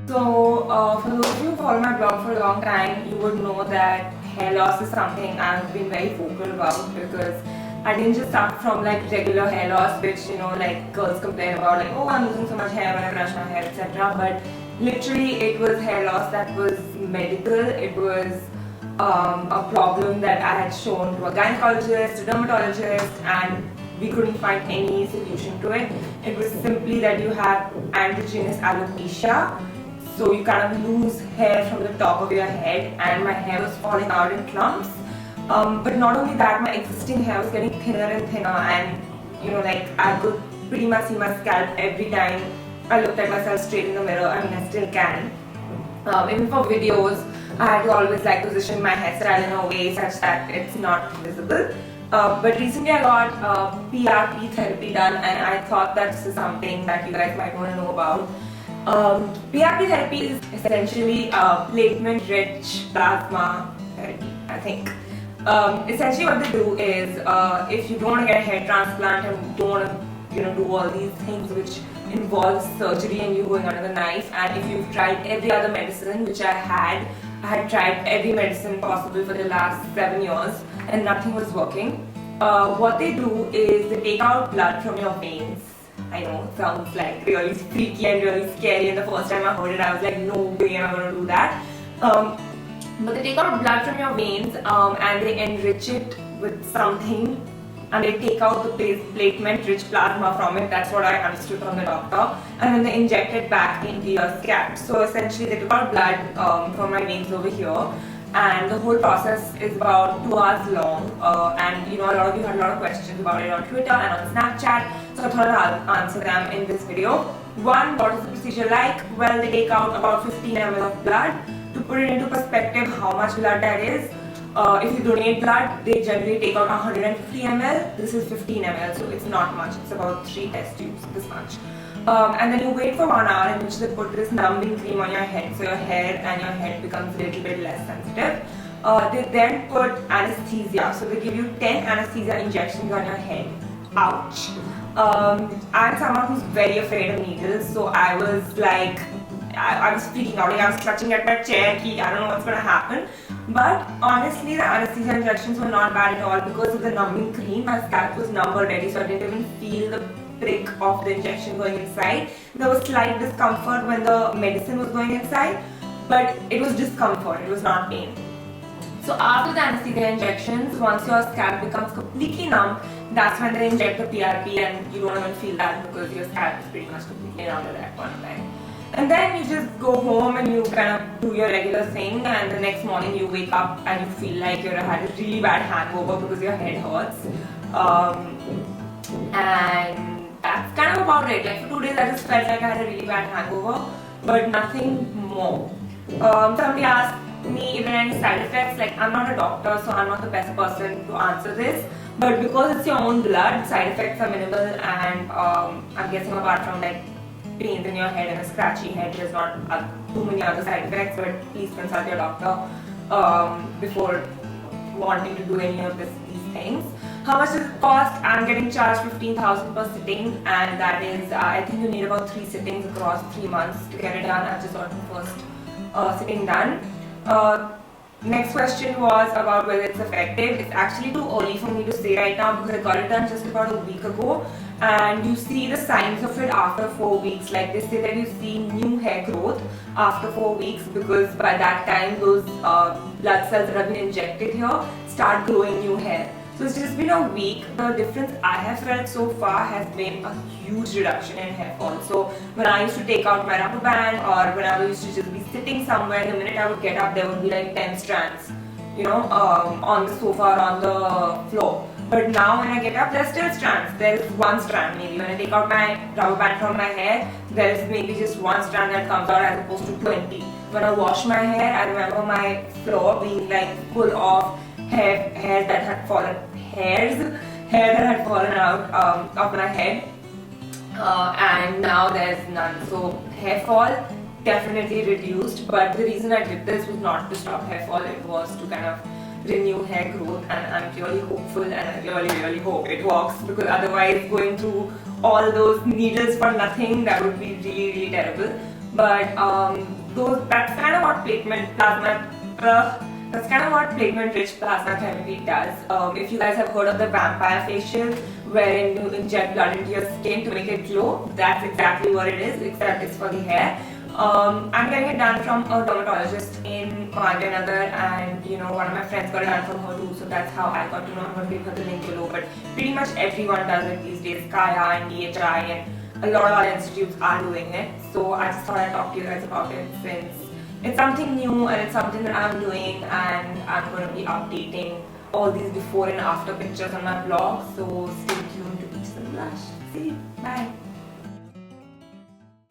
For those of you who follow my blog for a long time, you would know that hair loss is something I've been very vocal about, because I didn't just start from like regular hair loss, which like girls complain about, like, oh, I'm losing so much hair when I brush my hair, etc. But literally, it was hair loss that was medical. It was a problem that I had shown to a gynecologist, a dermatologist, and we couldn't find any solution to it. It was simply that you have androgynous alopecia, so you kind of lose hair from the top of your head, and my hair was falling out in clumps. But not only that, my existing hair was getting thinner and thinner, and like I could pretty much see my scalp every time I looked at myself straight in the mirror. I mean, I still can. Even for videos, I had to always like position my hairstyle in a way such that it's not visible. But recently I got PRP therapy done, and I thought that this is something that you guys might want to know about. PRP therapy is essentially platelet-rich plasma therapy, I think. Essentially what they do is, if you don't want to get a hair transplant and don't want to do all these things which involve surgery and you going under the knife, and if you've tried every other medicine, which I had tried every medicine possible for the last 7 years and nothing was working, what they do is they take out blood from your veins. I know it sounds like really freaky and really scary, and the first time I heard it I was like, no way am I going to do that. But they take out blood from your veins and they enrich it with something, and they take out the platelet-rich plasma from it. That's what I understood from the doctor. And then they inject it back into your scalp. So essentially they took out blood from my veins over here, and the whole process is about 2 hours long. And a lot of you had a lot of questions about it on Twitter and on Snapchat, so I thought I'll answer them in this video. One, what is the procedure like? Well, they take out about 15 ml of blood. To put it into perspective how much blood that is, if you donate blood, they generally take out 150 ml. This is 15 ml, so it's not much. It's about 3 test tubes, this much. And then you wait for 1 hour in which they put this numbing cream on your head, so your hair and your head becomes a little bit less sensitive. They then put anesthesia, so they give you 10 anesthesia injections on your head. Ouch. I'm someone who's very afraid of needles, so I was like, I was freaking out, I was clutching at my chair, I don't know what's going to happen. But honestly, the anesthesia injections were not bad at all. Because of the numbing cream, my scalp was numb already, so I didn't even feel the prick of the injection going inside. There was slight discomfort when the medicine was going inside, but it was discomfort, it was not pain. So after the anesthesia injections, once your scalp becomes completely numb, that's when they inject the PRP, and you don't even feel that because your scalp is pretty much completely numb at that point in time. And then you just go home and you kind of do your regular thing, and the next morning you wake up and you feel like you had a really bad hangover because your head hurts. And that's kind of about it. Like for 2 days I just felt like I had a really bad hangover, but nothing more. Somebody asked me if there are any side effects. Like, I'm not a doctor, so I'm not the best person to answer this. But because it's your own blood, side effects are minimal, and I'm guessing apart from like pains in your head and a scratchy head, there's not too many other side effects. But please consult your doctor before wanting to do any of these things. How much does it cost? I'm getting charged 15,000 per sitting, and that is, I think you need about 3 sittings across 3 months to get it done. I've just got the first sitting done. Next question was about whether it's effective. It's actually too early for me to say right now because I got it done just about a week ago, and you see the signs of it after 4 weeks. Like, they say that you see new hair growth after 4 weeks, because by that time those blood cells that have been injected here start growing new hair. So it's just been a week. The difference I have felt so far has been a huge reduction in hair fall. So when I used to take out my rubber band, or when I used to just be sitting somewhere, the minute I would get up there would be like 10 strands, on the sofa or on the floor. But now when I get up, there's still strands. There's 1 strand maybe. When I take out my rubber band from my hair, there's maybe just 1 strand that comes out as opposed to 20. When I wash my hair, I remember my floor being like full of hair that had fallen, hair that had fallen out of my head, and now there's none. So hair fall definitely reduced, but the reason I did this was not to stop hair fall, it was to kind of renew hair growth, and I'm really hopeful, and I really hope it works, because otherwise going through all those needles for nothing, that would be really terrible. But that's kind of what pigment rich plasma therapy does. If you guys have heard of the vampire facial, wherein you inject blood into your skin to make it glow, that's exactly what it is, except it's for the hair. I'm getting it done from a dermatologist in Malviya Nagar, and one of my friends got it done from her too, so that's how I got to know. I'm going to give her the link below, but pretty much everyone does it these days. Kaya and DHI and a lot of other institutes are doing it, so I just thought I'd talk to you guys about it since it's something new and it's something that I'm doing, and I'm going to be updating all these before and after pictures on my blog, so stay tuned to Peaches and Blush. See you, bye.